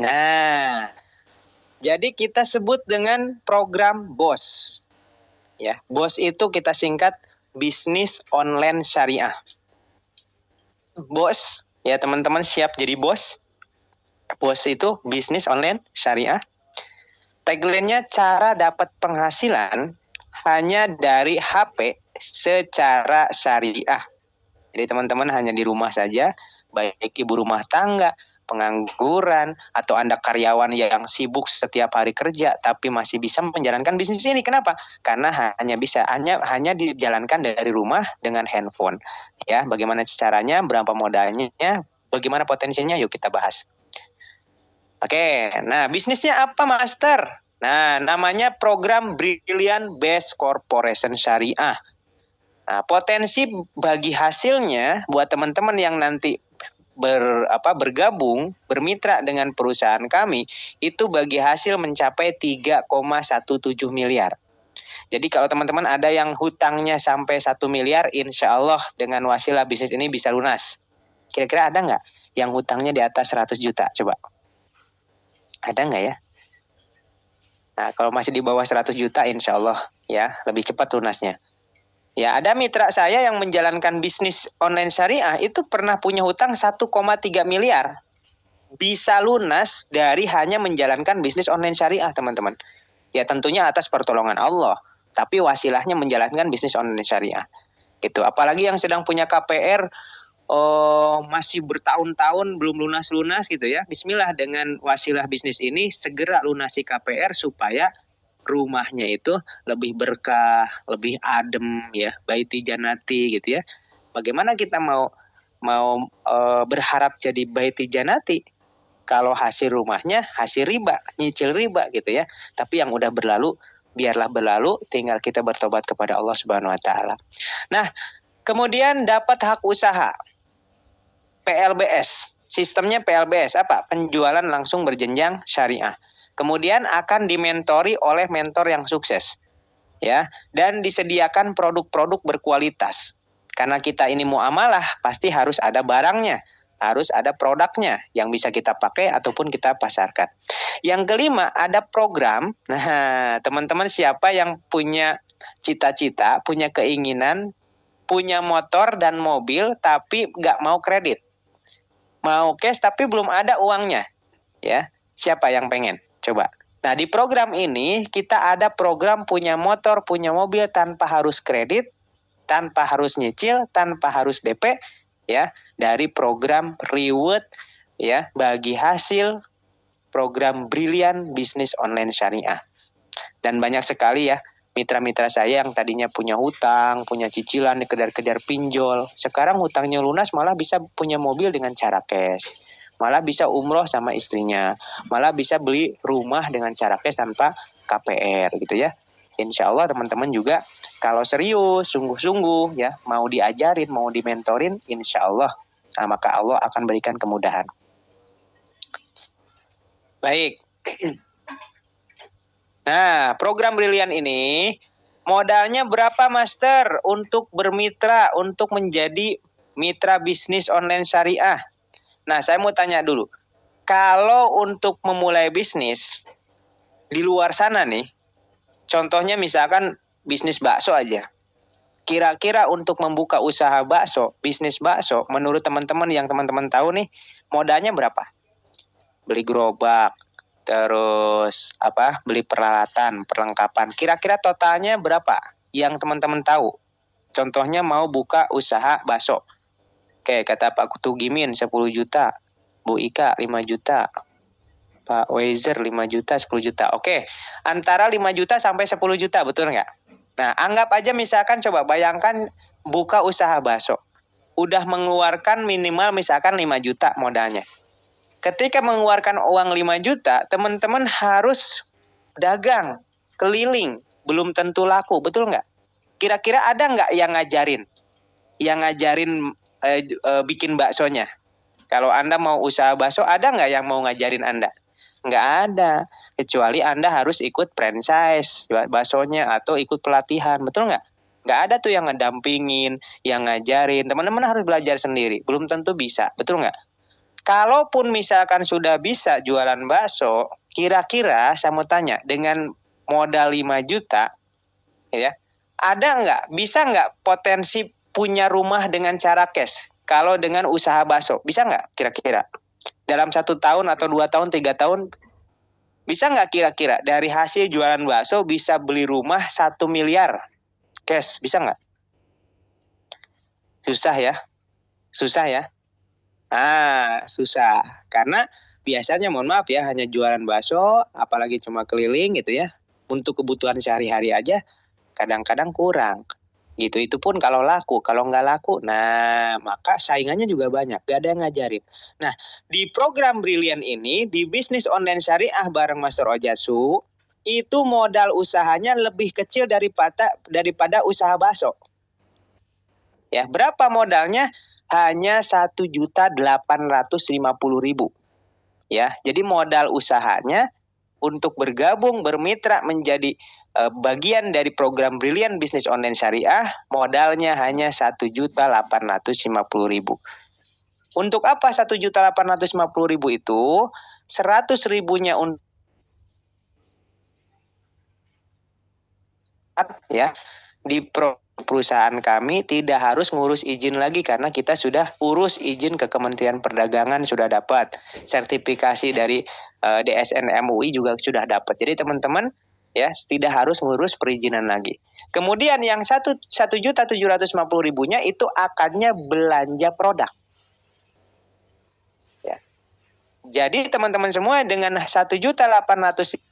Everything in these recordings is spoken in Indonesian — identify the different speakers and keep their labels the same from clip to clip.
Speaker 1: Nah, jadi kita sebut dengan program BOS. Ya, BOS itu kita singkat bisnis online syariah. BOS, ya teman-teman siap jadi bos? BOS itu bisnis online syariah. Tagline-nya cara dapat penghasilan hanya dari HP secara syariah. Jadi teman-teman hanya di rumah saja, baik ibu rumah tangga, pengangguran, atau Anda karyawan yang sibuk setiap hari kerja tapi masih bisa menjalankan bisnis ini. Kenapa? Karena hanya dijalankan dari rumah dengan handphone. Ya, bagaimana caranya, berapa modalnya, bagaimana potensinya, yuk kita bahas. Oke, nah bisnisnya apa, Master? Nah, namanya program Brilliant Base Corporation Syariah. Nah, potensi bagi hasilnya buat teman-teman yang nanti bergabung, bermitra dengan perusahaan kami, itu bagi hasil mencapai 3,17 miliar. Jadi kalau teman-teman ada yang hutangnya sampai 1 miliar, insya Allah dengan wasilah bisnis ini bisa lunas. Kira-kira ada nggak yang hutangnya di atas 100 juta? Coba. Ada nggak ya? Nah, kalau masih di bawah 100 juta, insya Allah ya lebih cepat lunasnya. Ya, ada mitra saya yang menjalankan bisnis online syariah itu pernah punya hutang 1,3 miliar. Bisa lunas dari hanya menjalankan bisnis online syariah, teman-teman. Ya, tentunya atas pertolongan Allah. Tapi wasilahnya menjalankan bisnis online syariah. Gitu. Apalagi yang sedang punya KPR, masih bertahun-tahun belum lunas-lunas gitu ya. Bismillah, dengan wasilah bisnis ini segera lunasi KPR supaya rumahnya itu lebih berkah, lebih adem ya, baiti janati gitu ya. Bagaimana kita mau berharap jadi baiti janati kalau hasil rumahnya hasil riba, nyicil riba gitu ya. Tapi yang udah berlalu biarlah berlalu, tinggal kita bertobat kepada Allah Subhanahu wa taala. Nah, kemudian dapat hak usaha. PLBS. Sistemnya PLBS apa? Penjualan langsung berjenjang syariah. Kemudian akan dimentori oleh mentor yang sukses. Ya, dan disediakan produk-produk berkualitas. Karena kita ini muamalah, pasti harus ada barangnya, harus ada produknya yang bisa kita pakai ataupun kita pasarkan. Yang kelima, ada program. Nah, teman-teman siapa yang punya cita-cita, punya keinginan, punya motor dan mobil tapi nggak mau kredit? Mau cash tapi belum ada uangnya, ya. Siapa yang pengen? Coba. Nah, di program ini kita ada program punya motor, punya mobil tanpa harus kredit, tanpa harus nyicil, tanpa harus DP, ya. Dari program reward, ya, bagi hasil program Brilliant Bisnis Online Syariah. Dan banyak sekali ya mitra-mitra saya yang tadinya punya hutang, punya cicilan, dikejar-kejar pinjol. Sekarang hutangnya lunas, malah bisa punya mobil dengan cara cash. Malah bisa umroh sama istrinya. Malah bisa beli rumah dengan cara cash tanpa KPR gitu ya. Insya Allah teman-teman juga kalau serius, sungguh-sungguh ya, mau diajarin, mau dimentorin, insya Allah, maka Allah akan berikan kemudahan. Baik. Nah, program Brilliant ini modalnya berapa, Master, untuk bermitra, untuk menjadi mitra bisnis online syariah? Nah, saya mau tanya dulu. Kalau untuk memulai bisnis di luar sana nih, contohnya misalkan bisnis bakso aja. Kira-kira untuk membuka usaha bakso, bisnis bakso, menurut teman-teman yang teman-teman tahu nih, modalnya berapa? Beli gerobak, terus beli peralatan, perlengkapan. Kira-kira totalnya berapa yang teman-teman tahu? Contohnya mau buka usaha bakso. Oke, kata Pak Kutu Gimin 10 juta, Bu Ika 5 juta, Pak Weizer 5 juta, 10 juta. Oke, antara 5 juta sampai 10 juta, betul nggak? Nah, anggap aja misalkan, coba bayangkan buka usaha bakso. Udah mengeluarkan minimal misalkan 5 juta modalnya. Ketika mengeluarkan uang 5 juta, teman-teman harus dagang, keliling, belum tentu laku, betul nggak? Kira-kira ada nggak yang ngajarin? Yang ngajarin bikin baksonya? Kalau Anda mau usaha bakso, ada nggak yang mau ngajarin Anda? Nggak ada, kecuali Anda harus ikut franchise baksonya atau ikut pelatihan, betul nggak? Nggak ada tuh yang ngedampingin, yang ngajarin. Teman-teman harus belajar sendiri, belum tentu bisa, betul nggak? kalaupun misalkan sudah bisa jualan bakso, kira-kira saya mau tanya, dengan modal 5 juta, ya, ada nggak, bisa nggak potensi punya rumah dengan cara cash? Kalau dengan usaha bakso, bisa nggak kira-kira? Dalam 1 tahun atau 2 tahun, 3 tahun, bisa nggak kira-kira dari hasil jualan bakso bisa beli rumah 1 miliar cash? Bisa nggak? Susah ya? Susah ya? Susah. Karena biasanya mohon maaf ya, hanya jualan bakso, apalagi cuma keliling gitu ya. Untuk kebutuhan sehari-hari aja kadang-kadang kurang. Gitu. Itu pun kalau laku, kalau nggak laku, nah maka saingannya juga banyak, gak ada yang ngajarin. Nah, di program Brilliant ini, di bisnis online syariah bareng Master Ojatsu, itu modal usahanya lebih kecil daripada usaha bakso. Ya, berapa modalnya? Hanya 1.850.000. Ya, jadi modal usahanya untuk bergabung bermitra menjadi bagian dari program Brilliant Bisnis Online Syariah, modalnya hanya 1.850.000. Untuk apa 1.850.000 itu? 100.000-nya untuk ya di perusahaan kami tidak harus ngurus izin lagi karena kita sudah urus izin ke Kementerian Perdagangan, sudah dapat sertifikasi dari DSN MUI juga sudah dapat. Jadi teman-teman ya tidak harus ngurus perizinan lagi. Kemudian yang 1.750.000-nya itu akannya belanja produk. Ya. Jadi teman-teman semua dengan 1.850.000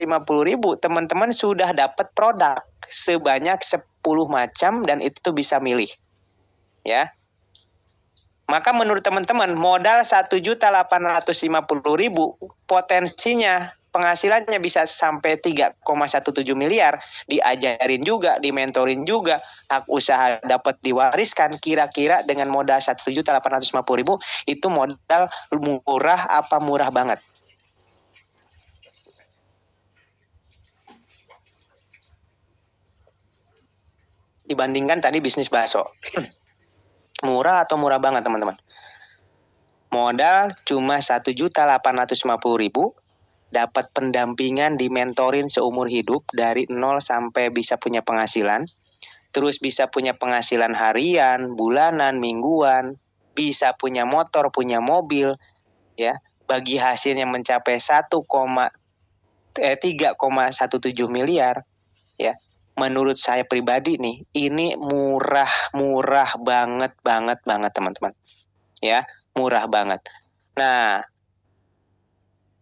Speaker 1: teman-teman sudah dapat produk sebanyak 10 macam dan itu bisa milih. Ya. Maka menurut teman-teman modal 1.850.000 potensinya penghasilannya bisa sampai 3,17 miliar, diajarin juga, dimentorin juga, hak usaha dapat diwariskan. Kira-kira dengan modal 1.850.000 itu modal murah apa murah banget? Dibandingkan tadi bisnis bakso. Murah atau murah banget teman-teman? Modal cuma 1.850.000, dapat pendampingan, dimentorin seumur hidup dari 0 sampai bisa punya penghasilan, terus bisa punya penghasilan harian, bulanan, mingguan, bisa punya motor, punya mobil, ya. Bagi hasilnya mencapai 3,17 miliar, ya. Menurut saya pribadi nih, ini murah banget teman-teman. Ya, murah banget. Nah,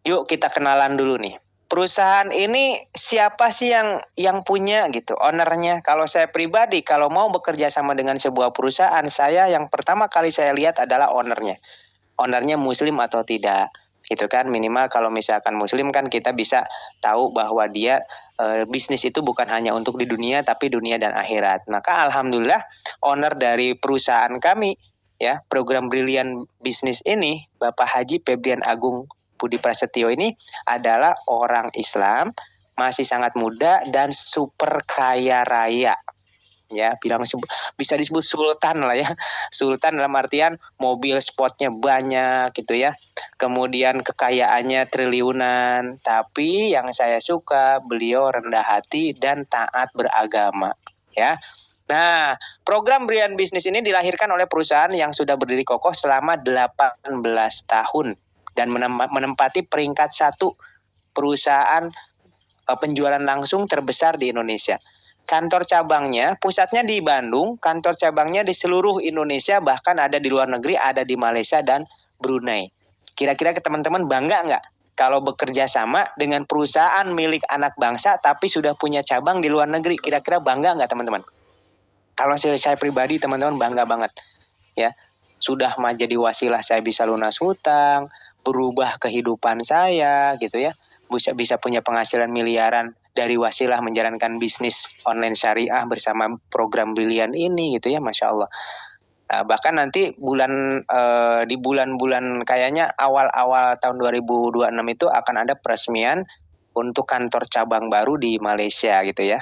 Speaker 1: yuk kita kenalan dulu nih. Perusahaan ini siapa sih yang punya gitu, ownernya? Kalau saya pribadi, kalau mau bekerja sama dengan sebuah perusahaan, saya yang pertama kali saya lihat adalah ownernya. Ownernya muslim atau tidak, gitu kan? Minimal kalau misalkan muslim kan kita bisa tahu bahwa dia bisnis itu bukan hanya untuk di dunia, tapi dunia dan akhirat. Maka alhamdulillah owner dari perusahaan kami, ya program Brilliant Bisnis ini, Bapak Haji Febrian Agung Budi Prasetyo ini adalah orang Islam, masih sangat muda dan super kaya raya. Ya, bisa disebut sultan lah ya. Sultan dalam artian mobil sportnya banyak gitu ya. Kemudian kekayaannya triliunan. Tapi yang saya suka, beliau rendah hati dan taat beragama. Ya. Nah, program Brilliant Bisnis ini dilahirkan oleh perusahaan yang sudah berdiri kokoh selama 18 tahun dan menempati peringkat 1 perusahaan penjualan langsung terbesar di Indonesia. Kantor cabangnya, pusatnya di Bandung, kantor cabangnya di seluruh Indonesia, bahkan ada di luar negeri, ada di Malaysia dan Brunei. Kira-kira ke teman-teman bangga nggak kalau bekerja sama dengan perusahaan milik anak bangsa tapi sudah punya cabang di luar negeri? Kira-kira bangga nggak teman-teman? Kalau saya pribadi teman-teman bangga banget. Ya, sudah menjadi wasilah saya bisa lunas hutang, berubah kehidupan saya gitu ya. Bisa punya penghasilan miliaran dari wasilah menjalankan bisnis online syariah bersama program Brilliant ini gitu ya, Masya Allah. Nah, bahkan nanti di bulan-bulan kayaknya awal-awal tahun 2026 itu akan ada peresmian untuk kantor cabang baru di Malaysia gitu ya.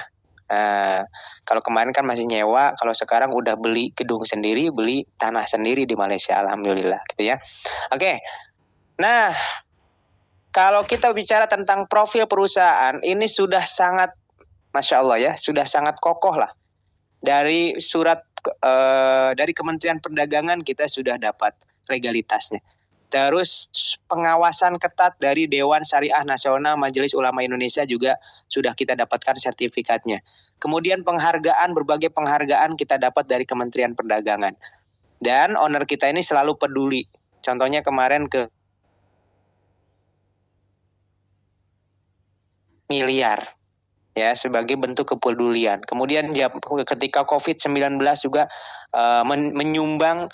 Speaker 1: Kalau kemarin kan masih nyewa, kalau sekarang udah beli gedung sendiri, beli tanah sendiri di Malaysia, alhamdulillah gitu ya. Oke. Nah, kalau kita bicara tentang profil perusahaan, ini sudah sangat, Masya Allah ya, sudah sangat kokoh lah. Dari surat dari Kementerian Perdagangan kita sudah dapat legalitasnya. Terus pengawasan ketat dari Dewan Syariah Nasional Majelis Ulama Indonesia juga sudah kita dapatkan sertifikatnya. Kemudian penghargaan, berbagai penghargaan kita dapat dari Kementerian Perdagangan. Dan owner kita ini selalu peduli. Contohnya kemarin ke miliar ya sebagai bentuk kepedulian. Kemudian ya, ketika COVID-19 juga menyumbang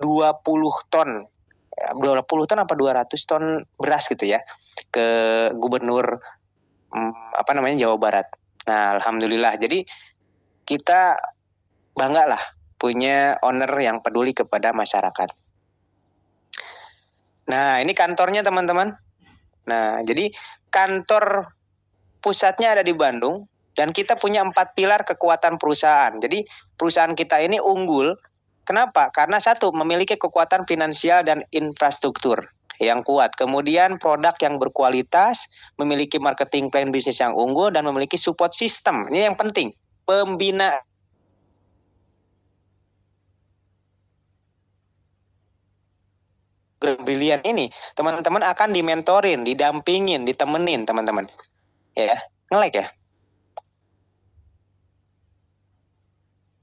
Speaker 1: 20 ton 20 ton apa 200 ton beras gitu ya ke gubernur Jawa Barat. Nah, alhamdulillah. Jadi kita bangga lah punya owner yang peduli kepada masyarakat. Nah, ini kantornya teman-teman. Nah, jadi kantor pusatnya ada di Bandung dan kita punya 4 pilar kekuatan perusahaan. Jadi perusahaan kita ini unggul. Kenapa? Karena satu, memiliki kekuatan finansial dan infrastruktur yang kuat. Kemudian produk yang berkualitas, memiliki marketing plan bisnis yang unggul, dan memiliki support system. Ini yang penting. Pembina brilian ini, teman-teman akan dimentorin, didampingin, ditemenin teman-teman. Ya, nge-lag ya?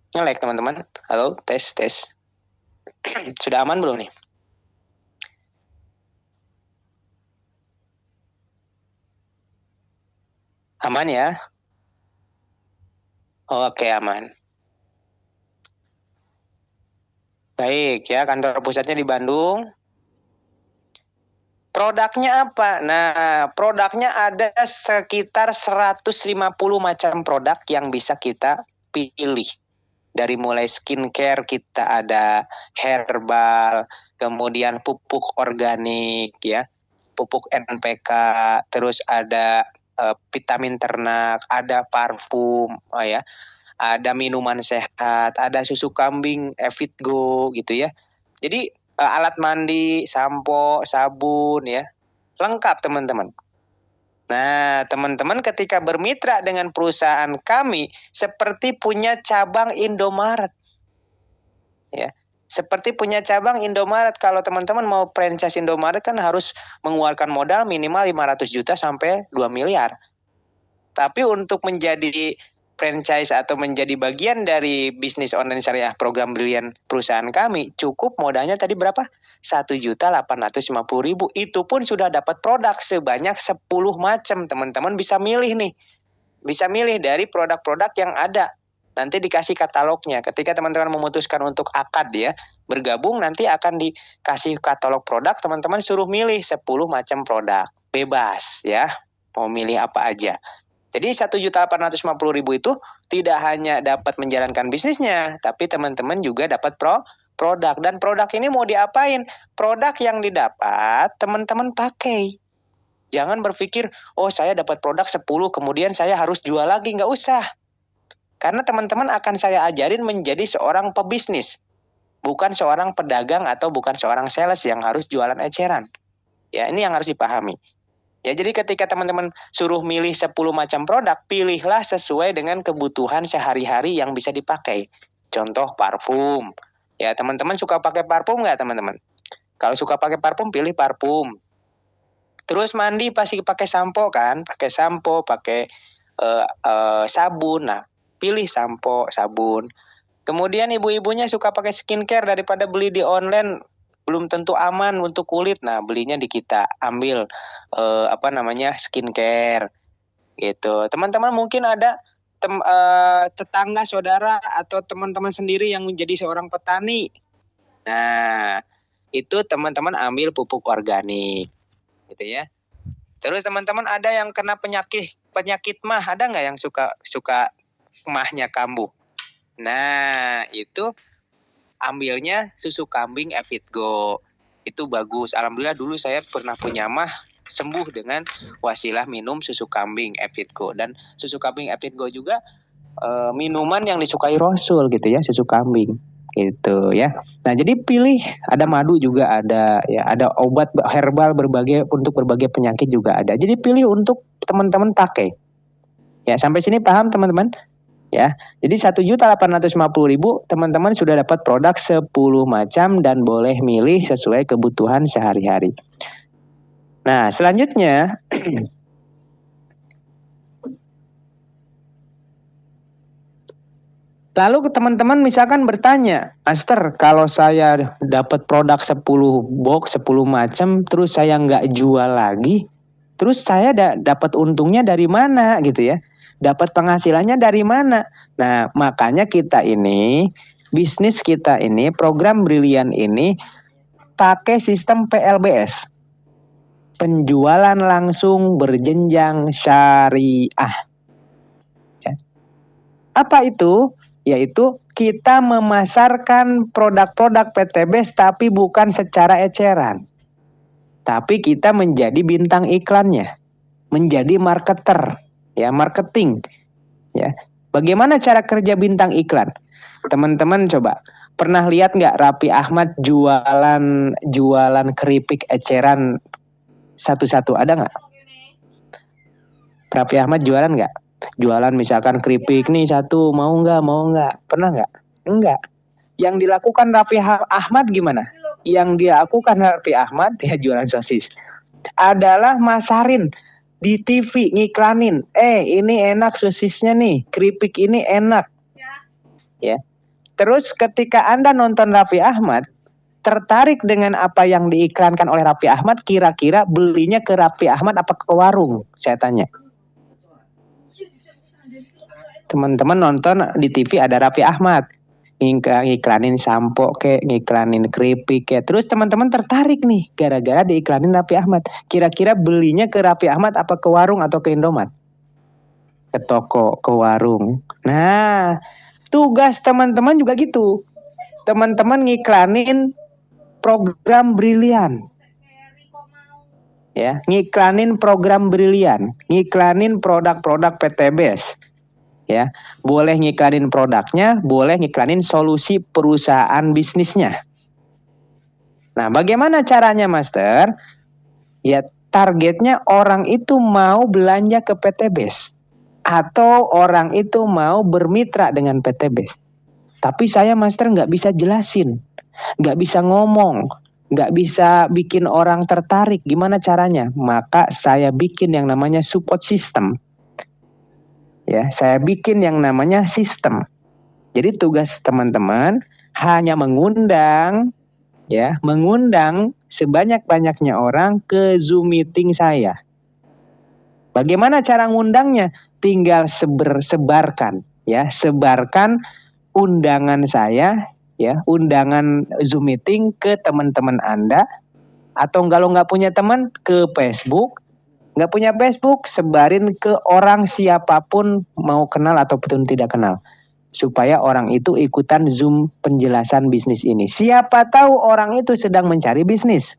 Speaker 1: Nge-lag teman-teman. Halo, tes. Sudah aman belum nih? Aman ya? Oke, aman. Baik ya, kantor pusatnya di Bandung. Produknya apa? Nah, produknya ada sekitar 150 macam produk yang bisa kita pilih. Dari mulai skincare kita ada herbal, kemudian pupuk organik ya, pupuk NPK, terus ada vitamin ternak, ada parfum, ya, ada minuman sehat, ada susu kambing, Evitgo gitu ya. Jadi alat mandi, sampo, sabun ya, lengkap teman-teman. Nah, teman-teman ketika bermitra dengan perusahaan kami seperti punya cabang Indomaret. Ya. Seperti punya cabang Indomaret. Kalau teman-teman mau franchise Indomaret kan harus mengeluarkan modal minimal 500 juta sampai 2 miliar. Tapi untuk menjadi franchise atau menjadi bagian dari bisnis online syariah program brilian perusahaan kami, cukup modalnya tadi berapa? 1.850.000. Itu pun sudah dapat produk sebanyak 10 macam. Teman-teman bisa milih nih. Bisa milih dari produk-produk yang ada. Nanti dikasih katalognya. Ketika teman-teman memutuskan untuk akad ya, bergabung, nanti akan dikasih katalog produk, teman-teman suruh milih 10 macam produk. Bebas ya, mau milih apa aja. Jadi 1.850.000 itu tidak hanya dapat menjalankan bisnisnya, tapi teman-teman juga dapat produk. Dan produk ini mau diapain? Produk yang didapat teman-teman pakai. Jangan berpikir, oh saya dapat produk 10, kemudian saya harus jual lagi. Nggak usah. Karena teman-teman akan saya ajarin menjadi seorang pebisnis. Bukan seorang pedagang atau bukan seorang sales yang harus jualan eceran. Ya, ini yang harus dipahami. Ya, jadi ketika teman-teman suruh milih 10 macam produk, pilihlah sesuai dengan kebutuhan sehari-hari yang bisa dipakai. Contoh parfum. Ya, teman-teman suka pakai parfum nggak teman-teman? Kalau suka pakai parfum, pilih parfum. Terus mandi pasti pakai sampo kan? Pakai sampo, pakai sabun. Nah, pilih sampo, sabun. Kemudian ibu-ibunya suka pakai skincare daripada beli di online, belum tentu aman untuk kulit. Nah, belinya di kita, ambil skincare gitu. Teman-teman mungkin ada tetangga, saudara, atau teman-teman sendiri yang menjadi seorang petani. Nah, itu teman-teman ambil pupuk organik gitu ya. Terus teman-teman ada yang kena penyakit mah, ada nggak yang suka mahnya kambuh? Nah, itu ambilnya susu kambing Evitgo. Itu bagus. Alhamdulillah dulu saya pernah punya mah, sembuh dengan wasilah minum susu kambing Evitgo. Dan susu kambing Evitgo juga minuman yang disukai Rasul gitu ya, susu kambing Itu ya. Nah, jadi pilih, ada madu juga ada ya, ada obat herbal untuk berbagai penyakit juga ada. Jadi pilih untuk teman-teman pakai. Ya, sampai sini paham teman-teman? Ya. Jadi 1.850.000 teman-teman sudah dapat produk 10 macam dan boleh milih sesuai kebutuhan sehari-hari. Nah, selanjutnya lalu teman-teman misalkan bertanya, Master, kalau saya dapat produk 10 box, 10 macam, terus saya nggak jual lagi, terus saya dapat untungnya dari mana gitu ya? Dapat penghasilannya dari mana? Nah, makanya kita ini, bisnis kita ini, program Brilian ini, pakai sistem PLBS. Penjualan langsung berjenjang syariah. Ya. Apa itu? Yaitu kita memasarkan produk-produk PTBS tapi bukan secara eceran. Tapi kita menjadi bintang iklannya, menjadi marketer, ya, marketing. Ya. Bagaimana cara kerja bintang iklan? Teman-teman coba, pernah lihat nggak Raffi Ahmad jualan keripik eceran satu-satu, ada nggak? Raffi Ahmad jualan nggak? Jualan misalkan keripik nih satu, mau nggak? Pernah nggak? Enggak. Yang dilakukan Raffi Ahmad gimana? Yang dilakukan Raffi Ahmad, ya jualan sosis, adalah masarin di TV, ngiklanin. Ini enak sosisnya nih, keripik ini enak. Ya. Terus ketika Anda nonton Raffi Ahmad, tertarik dengan apa yang diiklankan oleh Raffi Ahmad, kira-kira belinya ke Raffi Ahmad apa ke warung? Saya tanya. Teman-teman nonton di TV ada Raffi Ahmad, ngiklanin sampo kayak, ngiklanin keripik kayak, terus teman-teman tertarik nih gara-gara diiklanin Raffi Ahmad. Kira-kira belinya ke Raffi Ahmad apa ke warung atau ke Indomaret? Ke toko, ke warung. Nah, tugas teman-teman juga gitu. Teman-teman ngiklanin program Brilian. Ya, ngiklanin program Brilian, ngiklanin produk-produk PTBS. Ya, boleh ngiklanin produknya, boleh ngiklanin solusi perusahaan bisnisnya. Nah, bagaimana caranya, Master? Ya, targetnya orang itu mau belanja ke PTBS atau orang itu mau bermitra dengan PTBS. Tapi saya, Master, nggak bisa jelasin, nggak bisa ngomong, nggak bisa bikin orang tertarik. Gimana caranya? Maka saya bikin yang namanya support system. Ya, saya bikin yang namanya sistem. Jadi tugas teman-teman hanya mengundang sebanyak-banyaknya orang ke Zoom meeting saya. Bagaimana cara ngundangnya? Tinggal sebarkan undangan saya, ya, undangan Zoom meeting ke teman-teman Anda, atau kalau nggak punya teman, ke Facebook. Nggak punya Facebook, sebarin ke orang siapapun, mau kenal ataupun tidak kenal, supaya orang itu ikutan Zoom penjelasan bisnis ini. Siapa tahu orang itu sedang mencari bisnis.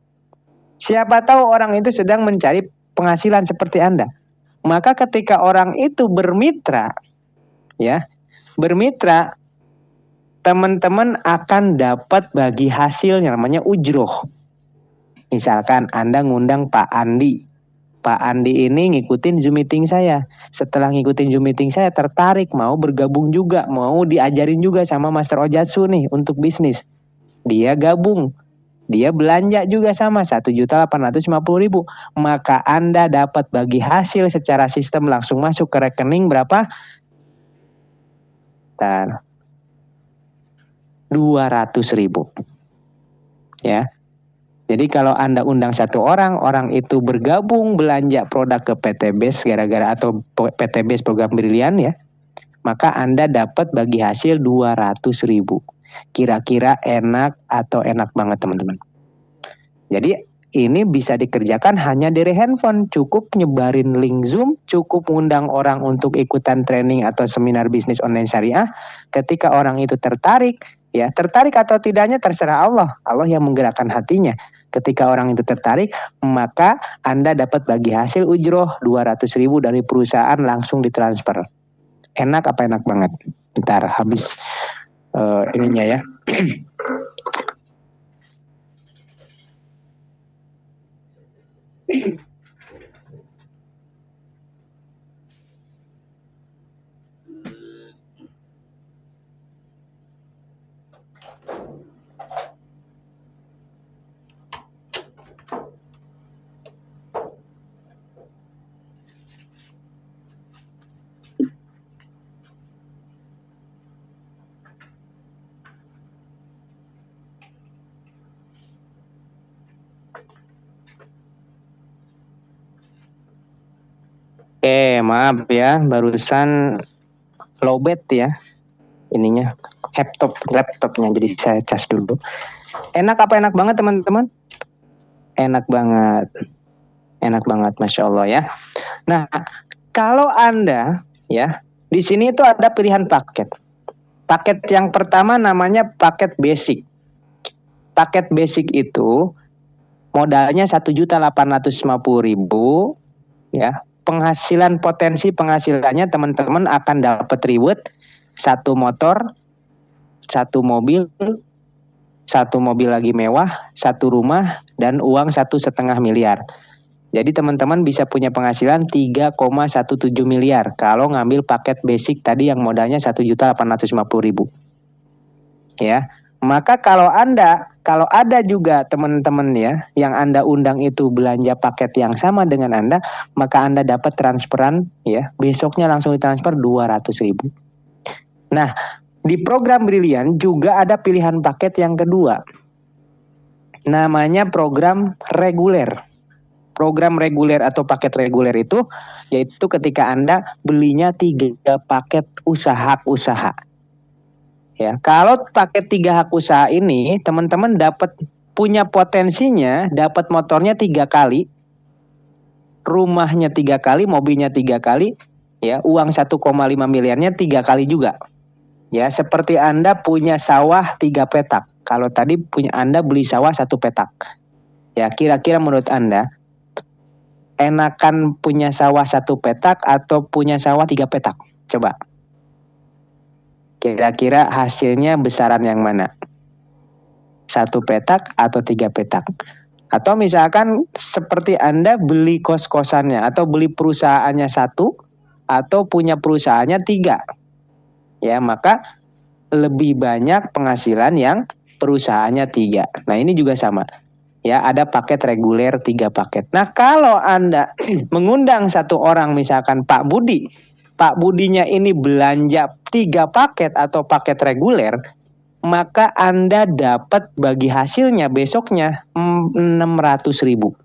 Speaker 1: Siapa tahu orang itu sedang mencari penghasilan seperti Anda. Maka ketika orang itu bermitra, teman-teman akan dapat bagi hasil yang namanya ujroh. Misalkan Anda ngundang Pak Andi. Pak Andi ini ngikutin Zoom meeting saya. Setelah ngikutin Zoom meeting saya, tertarik, mau bergabung juga, mau diajarin juga sama Master Ojatsu nih untuk bisnis. Dia gabung, dia belanja juga sama 1.850.000. Maka Anda dapat bagi hasil secara sistem langsung masuk ke rekening berapa? 200.000. Ya. Jadi kalau Anda undang satu orang itu bergabung belanja produk ke PTBS gara-gara, atau PTBS program Brilian ya, maka Anda dapat bagi hasil 200.000. Kira-kira enak atau enak banget teman-teman. Jadi ini bisa dikerjakan hanya dari handphone, cukup nyebarin link Zoom, cukup ngundang orang untuk ikutan training atau seminar bisnis online syariah. Ketika orang itu tertarik atau tidaknya terserah Allah yang menggerakkan hatinya. Ketika orang itu tertarik, maka Anda dapat bagi hasil ujroh 200.000 dari perusahaan langsung ditransfer. Enak apa enak banget? Bentar, habis ininya ya. Maaf ya, barusan lowbat ya ininya, laptopnya, jadi saya cas dulu. Enak apa enak banget teman-teman? Enak banget, Masya Allah ya. Nah, kalau Anda ya, di sini itu ada pilihan paket. Paket yang pertama namanya paket basic. Paket basic itu modalnya 1.850.000 ya. Potensi penghasilannya teman-teman akan dapat reward 1 motor, 1 mobil lagi mewah, 1 rumah, dan uang 1,5 miliar. Jadi teman-teman bisa punya penghasilan 3,17 miliar kalau ngambil paket basic tadi yang modalnya 1.850.000. Ya. Maka kalau ada juga teman-teman ya yang Anda undang itu belanja paket yang sama dengan Anda, maka Anda dapat transferan ya, besoknya langsung ditransfer 200.000. Nah, di program Brilian juga ada pilihan paket yang kedua. Namanya program reguler. Program reguler atau paket reguler itu yaitu ketika Anda belinya 3 paket usaha. Ya, kalau paket 3 hak usaha ini, teman-teman dapat punya potensinya, dapat motornya 3 kali, rumahnya 3 kali, mobilnya 3 kali, ya, uang 1,5 miliarnya 3 kali juga. Ya, seperti Anda punya sawah 3 petak. Kalau tadi Anda beli sawah 1 petak. Ya, kira-kira menurut Anda, enakan punya sawah 1 petak atau punya sawah 3 petak? Coba. Kira-kira hasilnya besaran yang mana? 1 petak atau 3 petak? Atau misalkan seperti Anda beli kos-kosannya atau beli perusahaannya 1 atau punya perusahaannya 3. Ya, maka lebih banyak penghasilan yang perusahaannya 3. Nah, ini juga sama. Ya, ada paket reguler 3 paket. Nah, kalau Anda mengundang 1 orang misalkan Pak Budi, Pak Budinya ini belanja 3 paket atau paket reguler, maka Anda dapat bagi hasilnya besoknya 600.000.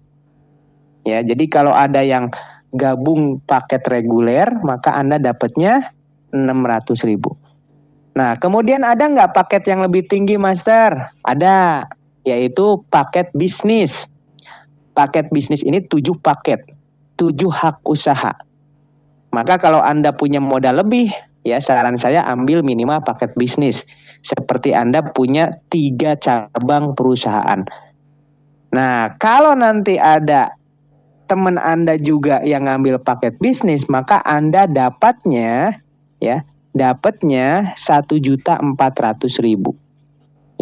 Speaker 1: Ya, jadi kalau ada yang gabung paket reguler, maka Anda dapatnya 600.000. Nah, kemudian ada nggak paket yang lebih tinggi, Master? Ada, yaitu paket bisnis. Paket bisnis ini 7 paket, 7 hak usaha. Maka kalau Anda punya modal lebih, ya saran saya ambil minimal paket bisnis. Seperti Anda punya 3 cabang perusahaan. Nah, kalau nanti ada teman Anda juga yang ngambil paket bisnis, maka Anda dapatnya 1.400.000.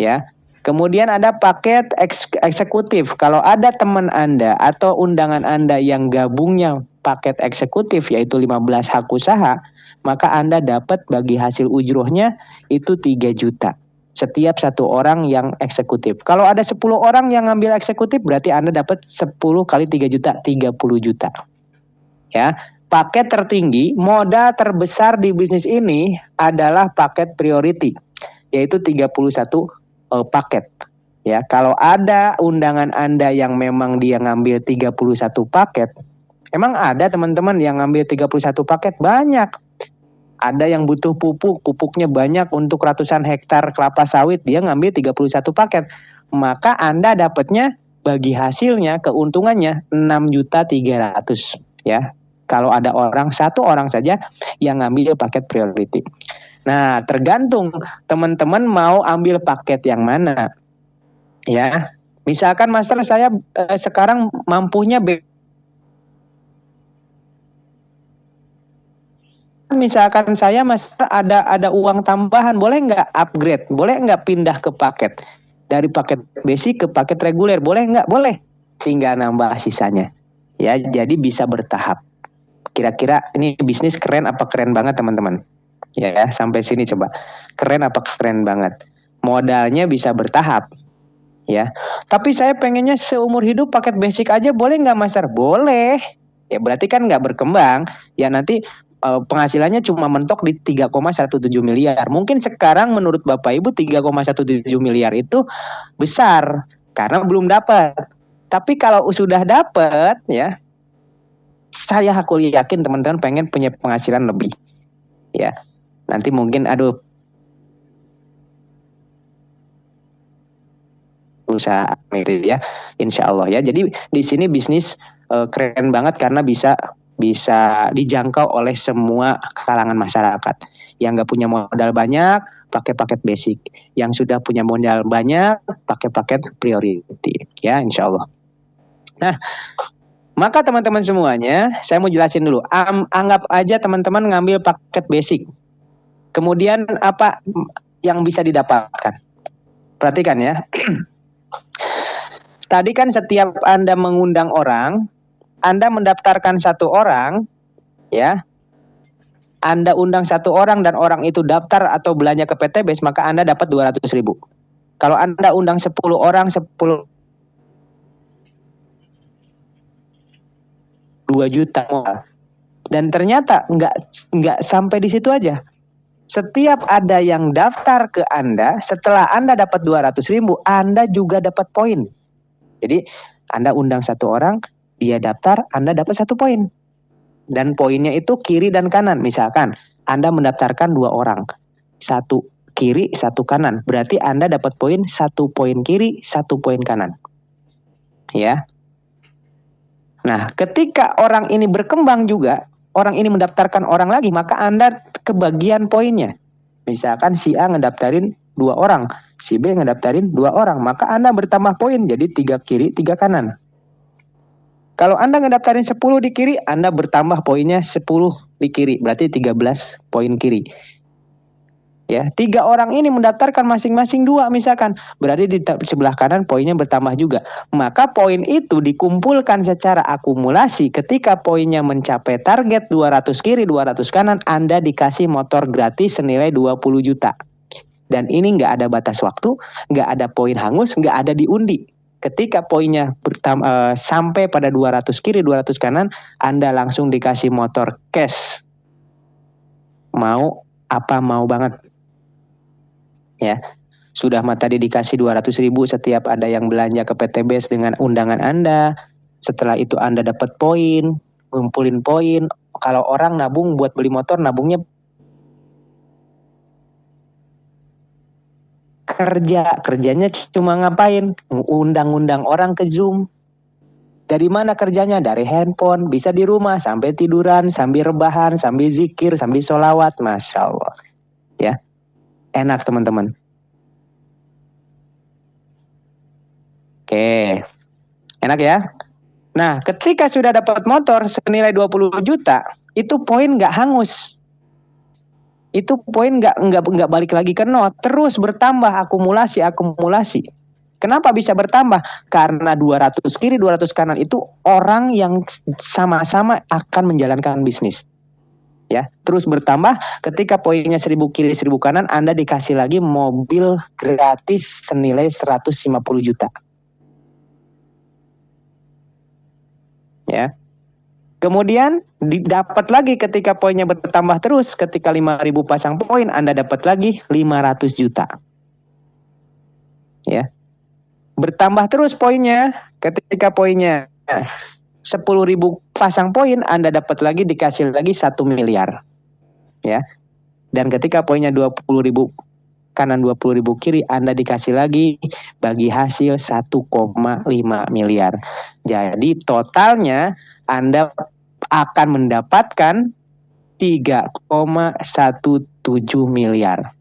Speaker 1: Ya. Kemudian ada paket eksekutif. Kalau ada teman Anda atau undangan Anda yang gabungnya paket eksekutif yaitu 15 hak usaha, maka Anda dapat bagi hasil ujrohnya itu 3 juta. Setiap 1 orang yang eksekutif. Kalau ada 10 orang yang ngambil eksekutif berarti Anda dapat 10 kali 3 juta, 30 juta. Ya. Paket tertinggi, modal terbesar di bisnis ini adalah paket priority, yaitu 31 paket. Ya, kalau ada undangan Anda yang memang dia ngambil 31 paket, emang ada teman-teman yang ngambil 31 paket? Banyak. Ada yang butuh pupuknya banyak untuk ratusan hektar kelapa sawit, dia ngambil 31 paket. Maka Anda dapatnya bagi hasilnya, keuntungannya 6.300.000 ya. Kalau ada 1 orang saja yang ngambil paket priority. Nah, tergantung teman-teman mau ambil paket yang mana. Ya. Misalkan Master saya sekarang mampunya misalkan saya ada uang tambahan, boleh nggak upgrade? Boleh nggak pindah ke paket? Dari paket basic ke paket reguler, boleh nggak? Boleh. Tinggal nambah sisanya. Ya, jadi bisa bertahap. Kira-kira ini bisnis keren apa keren banget teman-teman? Ya, sampai sini coba. Keren apa keren banget? Modalnya bisa bertahap. Ya, tapi saya pengennya seumur hidup paket basic aja, boleh nggak Master? Boleh. Ya berarti kan nggak berkembang. Ya nanti penghasilannya cuma mentok di 3,17 miliar. Mungkin sekarang menurut Bapak Ibu 3,17 miliar itu besar karena belum dapat. Tapi kalau sudah dapat ya, aku yakin teman-teman pengen punya penghasilan lebih. Ya. Nanti mungkin usaha gitu ya, insya Allah ya. Jadi di sini bisnis keren banget karena bisa dijangkau oleh semua kalangan masyarakat. Yang nggak punya modal banyak pakai paket basic, yang sudah punya modal banyak pakai paket priority ya, insya Allah. Nah, maka teman-teman semuanya, saya mau jelasin dulu. Anggap aja teman-teman ngambil paket basic. Kemudian apa yang bisa didapatkan? Perhatikan ya. Tadi kan setiap Anda mengundang orang, Anda mendaftarkan satu orang, ya. Anda undang satu orang dan orang itu daftar atau belanja ke PTBS, maka Anda dapat 200.000. Kalau Anda undang 10 orang, 2 juta. Dan ternyata nggak sampai di situ aja. Setiap ada yang daftar ke Anda, setelah Anda dapat 200.000, Anda juga dapat poin. Jadi Anda undang satu orang, dia daftar, Anda dapat 1 poin. Dan poinnya itu kiri dan kanan. Misalkan Anda mendaftarkan 2 orang, 1 kiri, 1 kanan. Berarti Anda dapat poin 1 poin kiri, 1 poin kanan. Ya. Nah, ketika orang ini berkembang juga, orang ini mendaftarkan orang lagi, maka Anda kebagian poinnya. Misalkan si A ngedaftarin 2 orang, si B ngedaftarin 2 orang, maka Anda bertambah poin jadi 3 kiri, 3 kanan. Kalau Anda ngedaftarin 10 di kiri, Anda bertambah poinnya 10 di kiri, berarti 13 poin kiri. Ya, 3 orang ini mendaftarkan masing-masing 2 misalkan, berarti di sebelah kanan poinnya bertambah juga. Maka poin itu dikumpulkan secara akumulasi. Ketika poinnya mencapai target 200 kiri, 200 kanan, Anda dikasih motor gratis senilai 20 juta. Dan ini nggak ada batas waktu, nggak ada poin hangus, nggak ada diundi. Ketika poinnya sampai pada 200 kiri, 200 kanan, Anda langsung dikasih motor cash. Mau apa mau banget. Ya, sudah tadi dikasih 200.000 setiap ada yang belanja ke PTBS dengan undangan Anda. Setelah itu Anda dapat poin, ngumpulin poin. Kalau orang nabung buat beli motor, nabungnya kerjanya cuma ngapain? Undang-undang orang ke Zoom. Dari mana kerjanya? Dari handphone, bisa di rumah sampai tiduran, sambil rebahan, sambil zikir, sambil sholawat, Masya Allah. Ya, enak teman-teman. Oke, enak ya. Nah, ketika sudah dapat motor senilai 20 juta, itu poin nggak hangus. Itu poin nggak balik lagi ke nol, terus bertambah akumulasi. Kenapa bisa bertambah? Karena 200 kiri 200 kanan itu orang yang sama-sama akan menjalankan bisnis. Ya, terus bertambah ketika poinnya 1000 kiri 1000 kanan, Anda dikasih lagi mobil gratis senilai 150 juta. Ya. Kemudian didapat lagi ketika poinnya bertambah terus, ketika 5.000 pasang poin, Anda dapat lagi 500 juta. Ya. Bertambah terus poinnya, ketika poinnya 10.000 pasang poin, Anda dapat lagi dikasih lagi 1 miliar. Ya. Dan ketika poinnya 20.000 kanan 20.000 kiri, Anda dikasih lagi bagi hasil 1,5 miliar. Jadi totalnya Anda akan mendapatkan 3,17 miliar.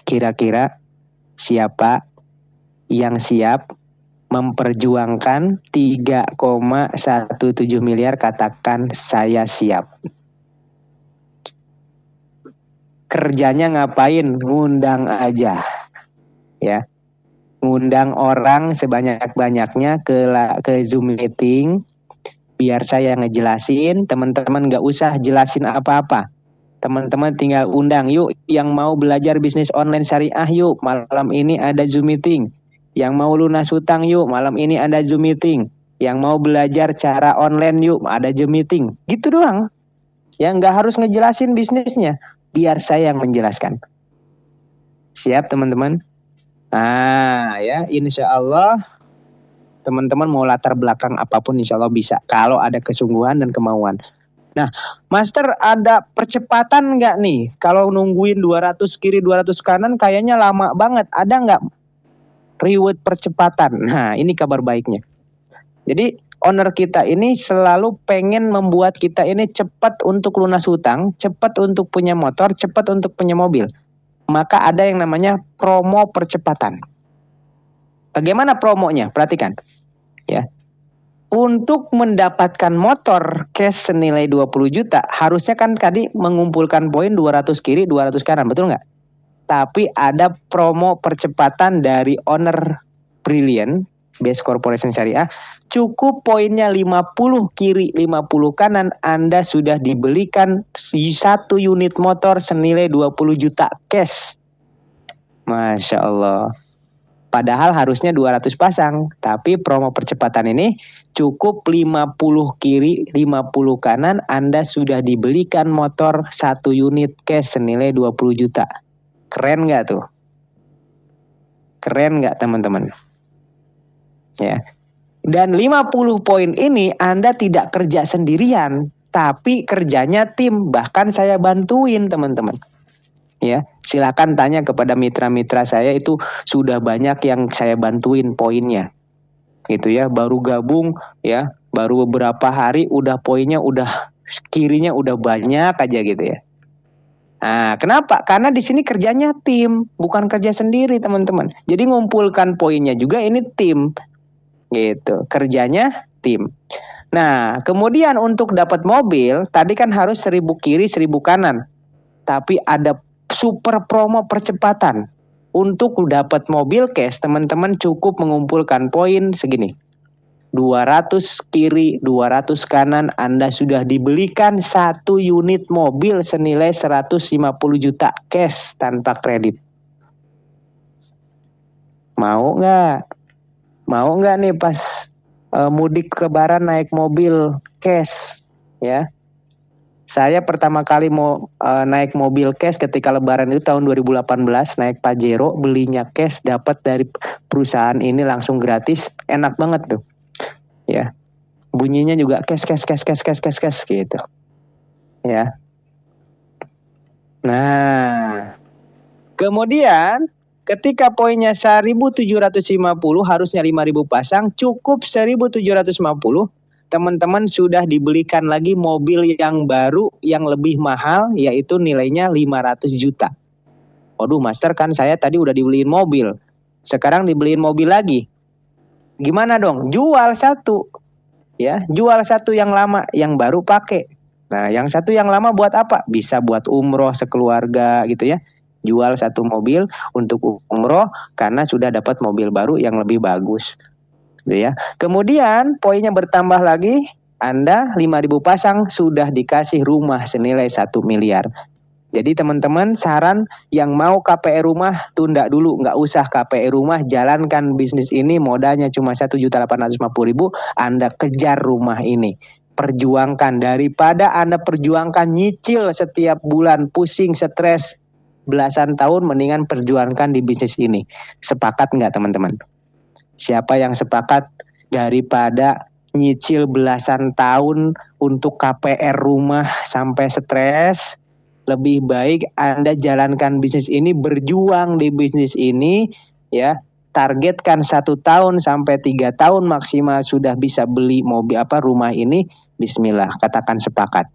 Speaker 1: Kira-kira siapa yang siap memperjuangkan 3,17 miliar? Katakan saya siap. kerjanya ngapain? Ngundang aja, ya. Ngundang orang sebanyak-banyaknya ke Zoom meeting, biar saya ngejelasin, teman-teman nggak usah jelasin apa-apa. Teman-teman tinggal undang, yuk yang mau belajar bisnis online syariah yuk, malam ini ada Zoom meeting. Yang mau lunas hutang yuk, malam ini ada Zoom meeting. Yang mau belajar cara online yuk, ada Zoom meeting. Gitu doang. Ya nggak harus ngejelasin bisnisnya, biar saya yang menjelaskan. Siap teman-teman? Nah ya, insya Allah teman-teman mau latar belakang apapun insya Allah bisa, kalau ada kesungguhan dan kemauan. Nah, Master ada percepatan nggak nih? Kalau nungguin 200 kiri 200 kanan kayaknya lama banget. Ada nggak reward percepatan? Nah, ini kabar baiknya. Jadi owner kita ini selalu pengen membuat kita ini cepat untuk lunas hutang, cepat untuk punya motor, cepat untuk punya mobil. Maka ada yang namanya promo percepatan. Bagaimana promonya? Perhatikan. Ya. Untuk mendapatkan motor cash senilai 20 juta, harusnya kan tadi mengumpulkan poin 200 kiri, 200 kanan, betul nggak? Tapi ada promo percepatan dari owner Brilliant, Base Corporation Syariah, cukup poinnya 50 kiri, 50 kanan, Anda sudah dibelikan 1 unit motor senilai 20 juta cash. Masya Allah. Padahal harusnya 200 pasang, tapi promo percepatan ini cukup 50 kiri, 50 kanan, Anda sudah dibelikan motor 1 unit cash senilai 20 juta. Keren nggak tuh? Keren nggak teman-teman? Ya. Dan 50 poin ini Anda tidak kerja sendirian, tapi kerjanya tim, bahkan saya bantuin teman-teman. Ya, silakan tanya kepada mitra-mitra saya, itu sudah banyak yang saya bantuin poinnya. Gitu ya, baru gabung ya, baru beberapa hari udah poinnya udah kirinya udah banyak aja gitu ya. Nah, kenapa? Karena di sini kerjanya tim, bukan kerja sendiri, teman-teman. Jadi ngumpulkan poinnya juga ini tim. Gitu, kerjanya tim. Nah, kemudian untuk dapat mobil, tadi kan harus 1000 kiri, 1000 kanan. Tapi ada super promo percepatan. Untuk dapat mobil cash, teman-teman cukup mengumpulkan poin segini. 200 kiri, 200 kanan, Anda sudah dibelikan 1 unit mobil senilai 150 juta cash tanpa kredit. Mau nggak? Mau nggak nih pas mudik lebaran naik mobil cash? Ya. Saya pertama kali mau naik mobil cash ketika lebaran itu tahun 2018, naik Pajero, belinya cash, dapat dari perusahaan ini langsung gratis, enak banget tuh. Ya. Bunyinya juga cash gitu. Ya. Nah, kemudian ketika poinnya 1750, harusnya 5000 pasang, cukup 1750. Teman-teman sudah dibelikan lagi mobil yang baru yang lebih mahal, yaitu nilainya 500 juta. Waduh, Master, kan saya tadi udah dibeliin mobil, sekarang dibeliin mobil lagi. Gimana dong? Jual satu. Ya, jual satu yang lama, yang baru pakai. Nah, yang satu yang lama buat apa? Bisa buat umroh sekeluarga gitu ya. Jual satu mobil untuk umroh karena sudah dapat mobil baru yang lebih bagus. Ya. Kemudian poinnya bertambah lagi, Anda 5000 pasang sudah dikasih rumah senilai 1 miliar. Jadi teman-teman, saran yang mau KPR rumah tunda dulu, nggak usah KPR rumah, jalankan bisnis ini, modalnya cuma 1.850.000, Anda kejar rumah ini. Perjuangkan, daripada Anda perjuangkan nyicil setiap bulan, pusing, stres belasan tahun, mendingan perjuangkan di bisnis ini. Sepakat nggak teman-teman? Siapa yang sepakat? Daripada nyicil belasan tahun untuk KPR rumah sampai stres, lebih baik Anda jalankan bisnis ini, berjuang di bisnis ini ya. Targetkan 1 tahun sampai 3 tahun maksimal sudah bisa beli mobil rumah ini, bismillah, katakan sepakat.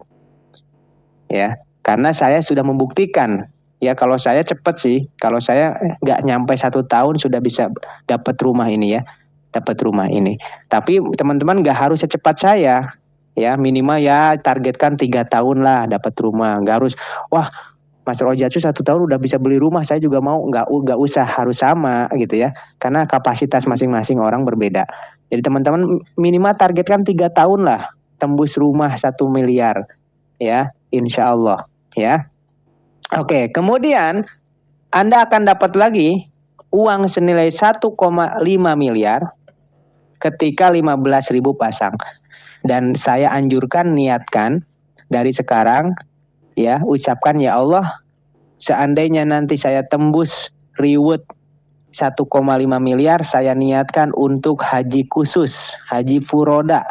Speaker 1: Ya, karena saya sudah membuktikan. Ya, kalau saya cepat sih, kalau saya nggak nyampe 1 tahun sudah bisa dapat rumah ini ya, dapat rumah ini. Tapi teman-teman nggak harus secepat saya, ya minimal ya targetkan 3 tahun lah dapat rumah. Nggak harus, wah
Speaker 2: Mas Roja tuh 1 tahun udah bisa beli rumah, saya juga mau, nggak usah harus sama gitu ya, karena kapasitas masing-masing orang berbeda. Jadi teman-teman minimal targetkan 3 tahun lah tembus rumah 1 miliar ya, insya Allah ya. Oke, kemudian Anda akan dapat lagi uang senilai 1,5 miliar ketika 15.000 pasang. Dan saya anjurkan, niatkan dari sekarang ya, ucapkan, ya Allah, seandainya nanti saya tembus reward 1,5 miliar, saya niatkan untuk haji khusus, haji furoda,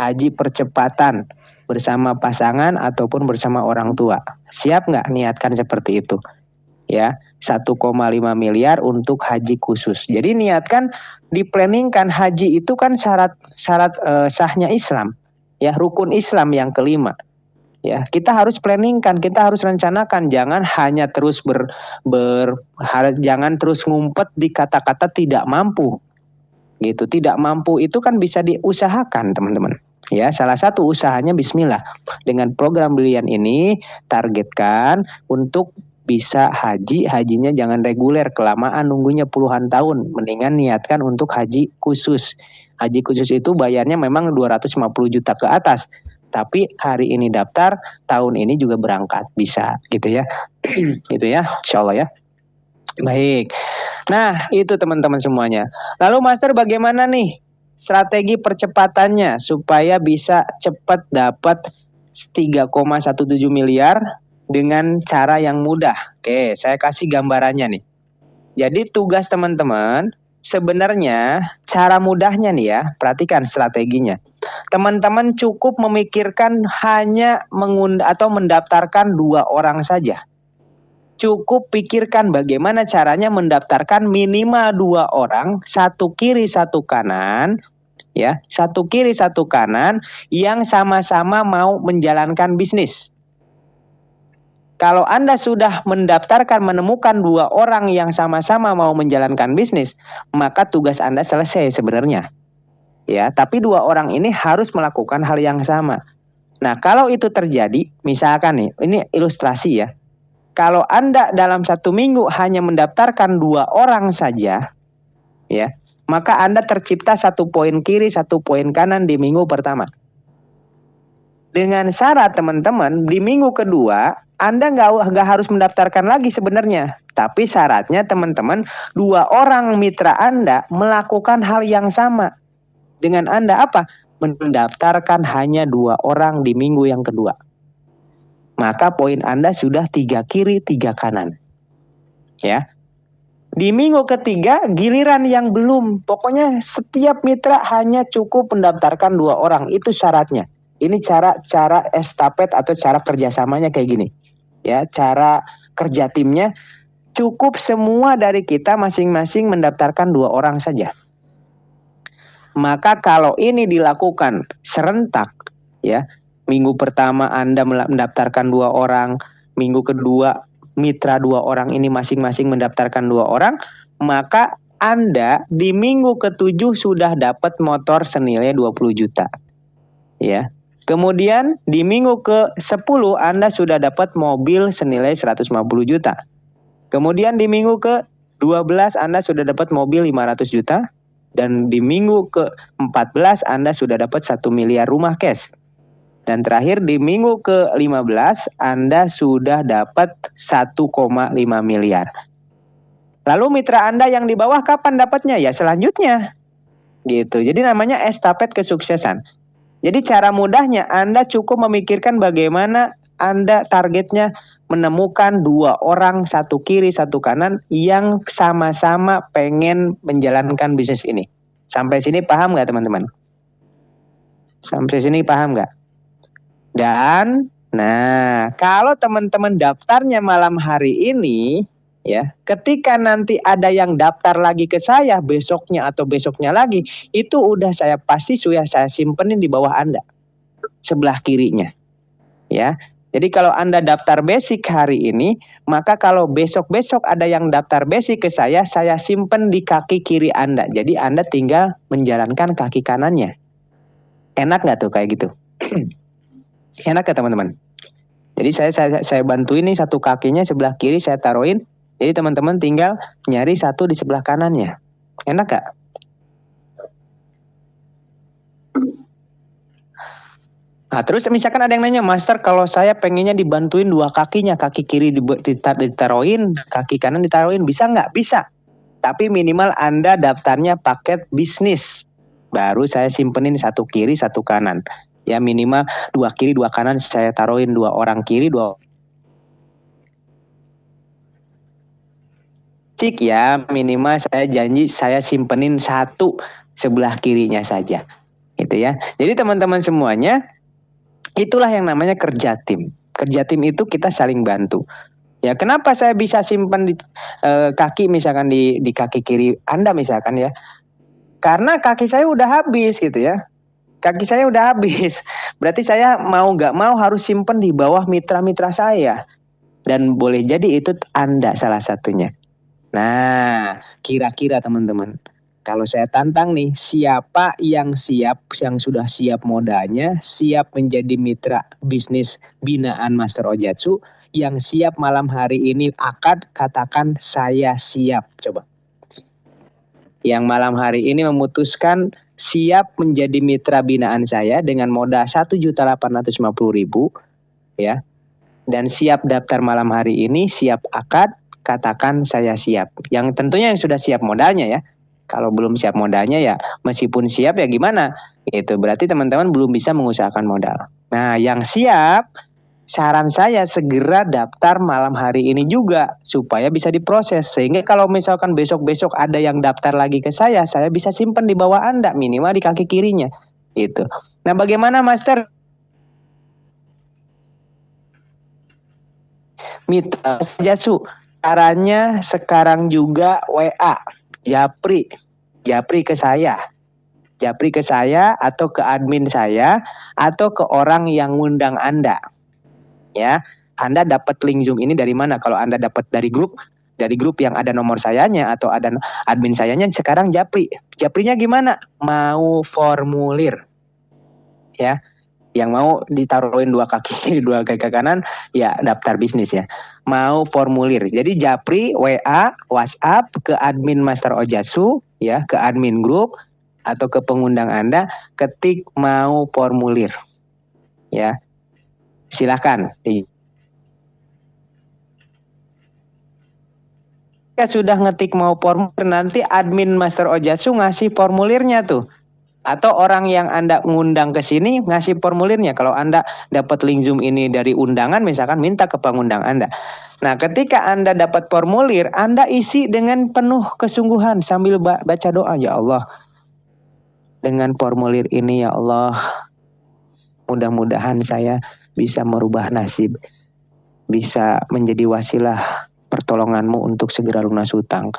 Speaker 2: haji percepatan bersama pasangan ataupun bersama orang tua. Siap nggak niatkan seperti itu? Ya, 1,5 miliar untuk haji khusus. Jadi niatkan, diplanningkan. Haji itu kan syarat sahnya Islam, ya, rukun Islam yang kelima. Ya, kita harus planningkan, kita harus rencanakan, jangan hanya terus jangan terus ngumpet di kata-kata tidak mampu. Gitu. Tidak mampu itu kan bisa diusahakan, teman-teman. Ya, salah satu usahanya bismillah. Dengan program Brilian ini targetkan untuk bisa haji, hajinya jangan reguler, kelamaan nunggunya puluhan tahun. Mendingan niatkan untuk haji khusus. Haji khusus itu bayarnya memang 250 juta ke atas. Tapi hari ini daftar, tahun ini juga berangkat, bisa gitu ya. Gitu ya, insya Allah ya. Baik. Nah, itu teman-teman semuanya. Lalu Master, bagaimana nih strategi percepatannya supaya bisa cepat dapat 3,17 miliar dengan cara yang mudah? Oke, saya kasih gambarannya nih. Jadi tugas teman-teman, sebenarnya cara mudahnya nih ya, perhatikan strateginya. Teman-teman cukup memikirkan hanya mendaftarkan 2 orang saja. Cukup pikirkan bagaimana caranya mendaftarkan minimal 2 orang, 1 kiri 1 kanan, ya, 1 kiri 1 kanan yang sama-sama mau menjalankan bisnis. Kalau Anda sudah mendaftarkan, menemukan 2 orang yang sama-sama mau menjalankan bisnis, maka tugas Anda selesai sebenarnya. Ya, tapi 2 orang ini harus melakukan hal yang sama. Nah, kalau itu terjadi, misalkan nih, ini ilustrasi ya. Kalau Anda dalam 1 minggu hanya mendaftarkan 2 orang saja, ya, maka Anda tercipta 1 poin kiri, 1 poin kanan di minggu pertama. Dengan syarat teman-teman, di minggu kedua, Anda nggak harus mendaftarkan lagi sebenarnya. Tapi syaratnya teman-teman, 2 orang mitra Anda melakukan hal yang sama. Dengan Anda apa? Mendaftarkan hanya 2 orang di minggu yang kedua. Maka poin Anda sudah 3 kiri, 3 kanan. Ya. Di minggu ketiga, giliran yang belum. Pokoknya setiap mitra hanya cukup mendaftarkan 2 orang. Itu syaratnya. Ini cara estafet atau cara kerjasamanya kayak gini. Ya, cara kerja timnya cukup semua dari kita masing-masing mendaftarkan 2 orang saja. Maka kalau ini dilakukan serentak, ya, minggu pertama Anda mendaftarkan 2 orang, minggu kedua mitra 2 orang ini masing-masing mendaftarkan 2 orang, maka Anda di minggu ke-7 sudah dapat motor senilai 20 juta. Ya. Kemudian di minggu ke-10 Anda sudah dapat mobil senilai 150 juta. Kemudian di minggu ke-12 Anda sudah dapat mobil 500 juta. Dan di minggu ke-14 Anda sudah dapat 1 miliar rumah cash. Dan terakhir di minggu ke-15 Anda sudah dapat 1,5 miliar. Lalu mitra Anda yang di bawah kapan dapatnya? Ya selanjutnya. Gitu. Jadi namanya estafet kesuksesan. Jadi cara mudahnya Anda cukup memikirkan bagaimana Anda targetnya menemukan 2 orang, 1 kiri, 1 kanan yang sama-sama pengen menjalankan bisnis ini. Sampai sini paham nggak teman-teman? Sampai sini paham nggak? Dan, nah, kalau teman-teman daftarnya malam hari ini, ya, ketika nanti ada yang daftar lagi ke saya besoknya atau besoknya lagi, itu udah saya pasti sudah saya simpenin di bawah Anda, sebelah kirinya, ya. Jadi kalau Anda daftar basic hari ini, maka kalau besok-besok ada yang daftar basic ke saya simpen di kaki kiri Anda. Jadi Anda tinggal menjalankan kaki kanannya. Enak nggak tuh kayak gitu? Enak ya teman-teman? Jadi saya bantuin nih satu kakinya sebelah kiri saya taruhin. Jadi teman-teman tinggal nyari satu di sebelah kanannya. Enak gak? Nah, terus misalkan ada yang nanya, Master, kalau saya pengennya dibantuin dua kakinya, kaki kiri ditaruhin, kaki kanan ditaruhin, bisa nggak? Bisa. Tapi minimal Anda daftarnya paket bisnis. Baru saya simpenin satu kiri, satu kanan. Ya minimal dua kiri, dua kanan saya taruhin, dua orang kiri, dua cik ya, minimal saya janji saya simpenin satu sebelah kirinya saja. Gitu ya. Jadi teman-teman semuanya, itulah yang namanya kerja tim. Kerja tim itu kita saling bantu. Ya, kenapa saya bisa simpan di kaki misalkan di kaki kiri Anda misalkan ya? Karena kaki saya udah habis gitu ya. Kaki saya udah habis. Berarti saya mau nggak mau harus simpan di bawah mitra-mitra saya. Dan boleh jadi itu Anda salah satunya. Nah, kira-kira teman-teman, kalau saya tantang nih, siapa yang siap, yang sudah siap modalnya, siap menjadi mitra bisnis binaan Master Ojatsu, yang siap malam hari ini akad, katakan saya siap. Coba. Yang malam hari ini memutuskan siap menjadi mitra binaan saya dengan modal 1.850.000 ya. Dan siap daftar malam hari ini, siap akad, katakan saya siap. Yang tentunya yang sudah siap modalnya ya. Kalau belum siap modalnya ya meskipun siap ya gimana? Itu berarti teman-teman belum bisa mengusahakan modal. Nah, yang siap, saran saya segera daftar malam hari ini juga supaya bisa diproses. Sehingga kalau misalkan besok-besok ada yang daftar lagi ke saya bisa simpan di bawah Anda minimal di kaki kirinya. Itu. Nah, bagaimana Master? Mitra Ojatsu. Caranya sekarang juga WA, Japri ke saya. Japri ke saya atau ke admin saya atau ke orang yang ngundang Anda. Ya, Anda dapat link Zoom ini dari mana? Kalau Anda dapat dari grup yang ada nomor sayanya atau ada admin sayanya, sekarang Japri. Japrinya gimana? Mau formulir. Ya. Yang mau ditaruhin dua kaki kiri, dua kaki kanan, ya daftar bisnis ya. Mau formulir. Jadi Japri, WA, WhatsApp ke admin Master Ojatsu, ya, ke admin grup atau ke pengundang Anda, ketik mau formulir. Ya. Silakan. Jika sudah ngetik mau formulir, nanti admin Master Ojatsu ngasih formulirnya tuh. Atau orang yang Anda ngundang ke sini ngasih formulirnya. Kalau Anda dapat link Zoom ini dari undangan, misalkan minta ke pengundang Anda. Nah, ketika Anda dapat formulir, Anda isi dengan penuh kesungguhan sambil baca doa. Ya Allah, dengan formulir ini ya Allah, mudah-mudahan saya bisa merubah nasib. Bisa menjadi wasilah pertolongan-Mu untuk segera lunas hutang.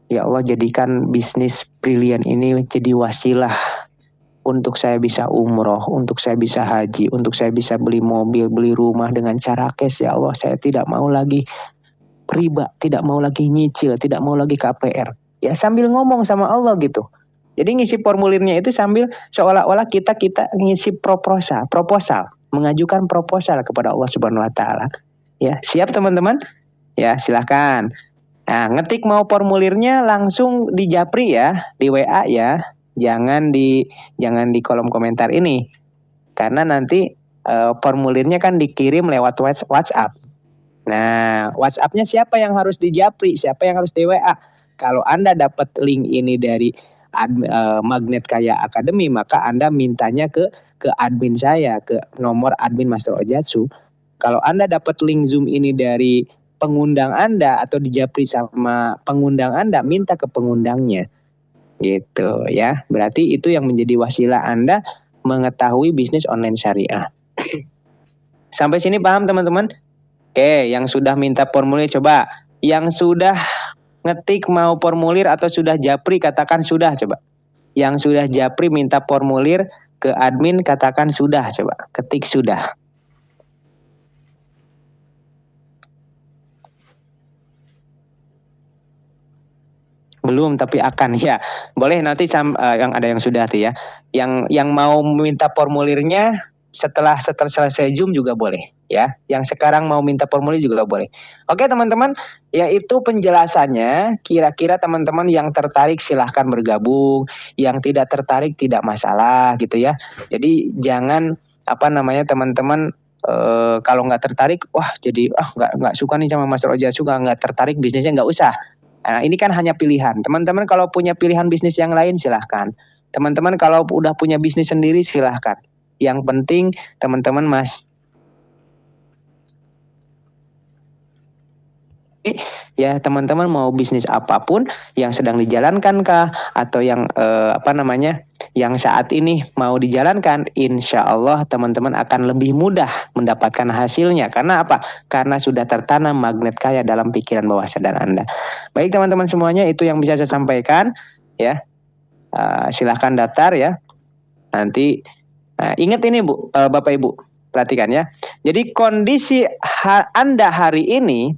Speaker 2: Ya Allah, jadikan bisnis brilian ini jadi wasilah untuk saya bisa umroh, untuk saya bisa haji, untuk saya bisa beli mobil, beli rumah dengan cara cash. Ya Allah, saya tidak mau lagi riba, tidak mau lagi nyicil, tidak mau lagi KPR. Ya sambil ngomong sama Allah gitu. Jadi ngisi formulirnya itu sambil seolah-olah kita ngisi proposal, mengajukan proposal kepada Allah Subhanahu wa taala. Ya, siap teman-teman? Ya, silakan. Nah, ngetik mau formulirnya langsung di Japri ya, di WA ya. Jangan di kolom komentar ini. Karena nanti formulirnya kan dikirim lewat WhatsApp. Nah, WhatsApp-nya siapa yang harus di Japri, siapa yang harus di WA? Kalau Anda dapat link ini dari Magnet Kaya Academy, maka Anda mintanya ke admin saya, ke nomor admin Master Ojatsu. Kalau Anda dapat link Zoom ini dari pengundang Anda atau di Japri sama pengundang Anda, minta ke pengundangnya. Gitu ya. Berarti itu yang menjadi wasilah Anda mengetahui bisnis online syariah. Sampai sini paham teman-teman? Oke, yang sudah minta formulir coba. Yang sudah ngetik mau formulir atau sudah Japri katakan sudah coba. Yang sudah Japri minta formulir ke admin katakan sudah coba. Ketik sudah. Belum tapi akan ya. Boleh nanti yang ada yang sudah tuh ya. Yang mau minta formulirnya setelah selesai Zoom juga boleh ya. Yang sekarang mau minta formulir juga boleh. Oke teman-teman, yaitu penjelasannya. Kira-kira teman-teman yang tertarik silahkan bergabung, yang tidak tertarik tidak masalah gitu ya. Jadi jangan teman-teman kalau nggak tertarik, wah jadi nggak suka nih sama Master Oja, suka nggak tertarik bisnisnya, nggak usah. Nah, ini kan hanya pilihan. Teman-teman kalau punya pilihan bisnis yang lain silahkan. Teman-teman kalau udah punya bisnis sendiri silahkan. Yang penting teman-teman ya teman-teman mau bisnis apapun yang sedang dijalankan kah atau yang yang saat ini mau dijalankan, insya Allah teman-teman akan lebih mudah mendapatkan hasilnya. Karena apa? Karena sudah tertanam magnet kaya dalam pikiran bawah sadar Anda. Baik teman-teman semuanya, itu yang bisa saya sampaikan ya. Silahkan daftar ya. Nanti ingat ini Bu, Bapak Ibu, perhatikan ya. Jadi kondisi Anda hari ini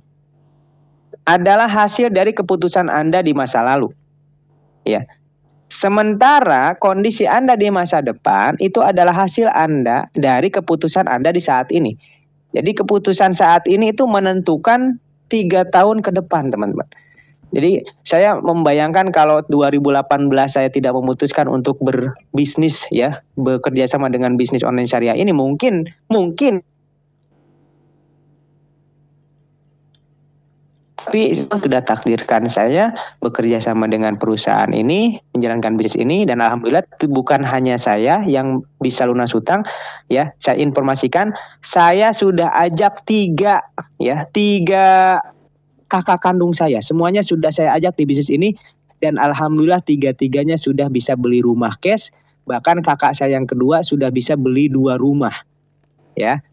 Speaker 2: adalah hasil dari keputusan Anda di masa lalu. Ya. Sementara kondisi Anda di masa depan itu adalah hasil Anda dari keputusan Anda di saat ini. Jadi keputusan saat ini itu menentukan 3 tahun ke depan, teman-teman. Jadi saya membayangkan kalau 2018 saya tidak memutuskan untuk berbisnis ya, bekerja sama dengan bisnis online syariah ini, mungkin tapi sudah takdirkan saya bekerja sama dengan perusahaan ini, menjalankan bisnis ini, dan alhamdulillah bukan hanya saya yang bisa lunas hutang ya. Saya informasikan, saya sudah ajak 3 kakak kandung saya, semuanya sudah saya ajak di bisnis ini, dan alhamdulillah 3-tiganya sudah bisa beli rumah cash. Bahkan kakak saya yang kedua sudah bisa beli 2 rumah ya.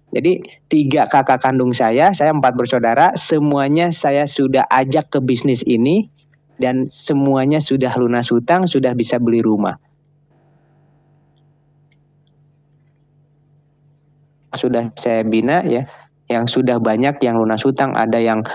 Speaker 2: Jadi 3 kakak kandung saya 4 bersaudara, semuanya saya sudah ajak ke bisnis ini dan semuanya sudah lunas hutang, sudah bisa beli rumah. Sudah saya bina ya, yang sudah banyak yang lunas hutang, ada yang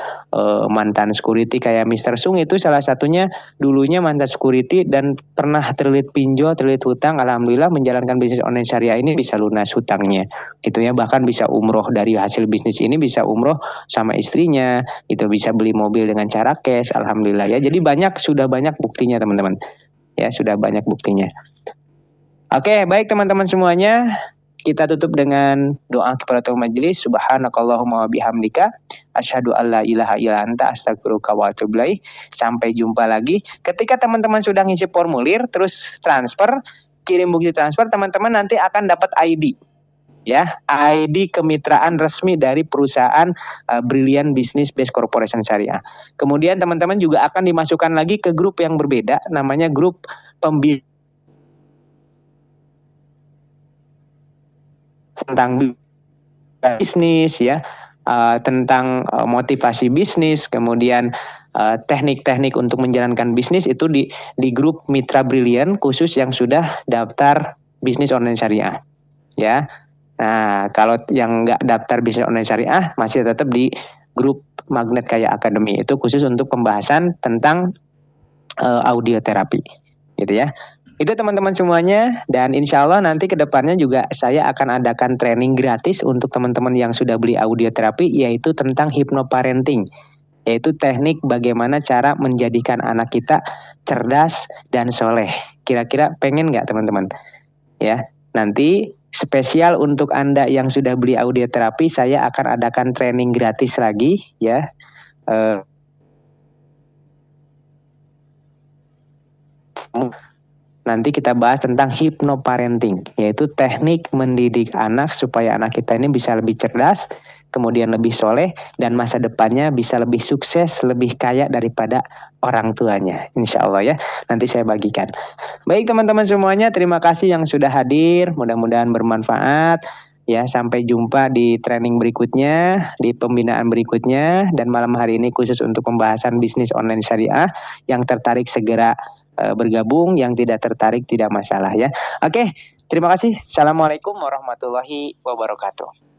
Speaker 2: mantan security kayak Mr. Sung itu salah satunya dulunya mantan security dan pernah terlilit pinjol, terlilit hutang, alhamdulillah menjalankan bisnis online syariah ini bisa lunas hutangnya gitu ya. Bahkan bisa umroh dari hasil bisnis ini, bisa umroh sama istrinya, itu bisa beli mobil dengan cara cash, alhamdulillah ya. Jadi sudah banyak buktinya teman-teman ya, sudah banyak buktinya. Oke, baik teman-teman semuanya, kita tutup dengan doa kifaratul majelis. Subhanakallahumma wa bihamdika asyhadu alla ilaha illa anta astaghfiruka wa atubu ilaik. Sampai jumpa lagi. Ketika teman-teman sudah ngisi formulir terus transfer, kirim bukti transfer, teman-teman nanti akan dapat ID. Ya, ID kemitraan resmi dari perusahaan Brilliant Business Base Corporation Syariah. Kemudian teman-teman juga akan dimasukkan lagi ke grup yang berbeda, namanya grup tentang bisnis ya, tentang motivasi bisnis, kemudian teknik-teknik untuk menjalankan bisnis itu di grup Mitra Brilliant khusus yang sudah daftar bisnis online syariah ya. Nah, kalau yang nggak daftar bisnis online syariah masih tetap di grup Magnet Kaya Academy, itu khusus untuk pembahasan tentang audioterapi gitu ya. Itu teman-teman semuanya, dan insya Allah nanti ke depannya juga saya akan adakan training gratis untuk teman-teman yang sudah beli audioterapi, yaitu tentang hypnoparenting, yaitu teknik bagaimana cara menjadikan anak kita cerdas dan soleh. Kira-kira pengen nggak teman-teman? Ya, nanti spesial untuk Anda yang sudah beli audioterapi, saya akan adakan training gratis lagi ya. Nanti kita bahas tentang hypnoparenting, yaitu teknik mendidik anak supaya anak kita ini bisa lebih cerdas, kemudian lebih soleh, dan masa depannya bisa lebih sukses, lebih kaya daripada orang tuanya. Insya Allah ya, nanti saya bagikan. Baik teman-teman semuanya, terima kasih yang sudah hadir, mudah-mudahan bermanfaat. Ya, sampai jumpa di training berikutnya, di pembinaan berikutnya, dan malam hari ini khusus untuk pembahasan bisnis online syariah. Yang tertarik segera bergabung, yang tidak tertarik tidak masalah ya. Oke, terima kasih. Assalamualaikum warahmatullahi wabarakatuh.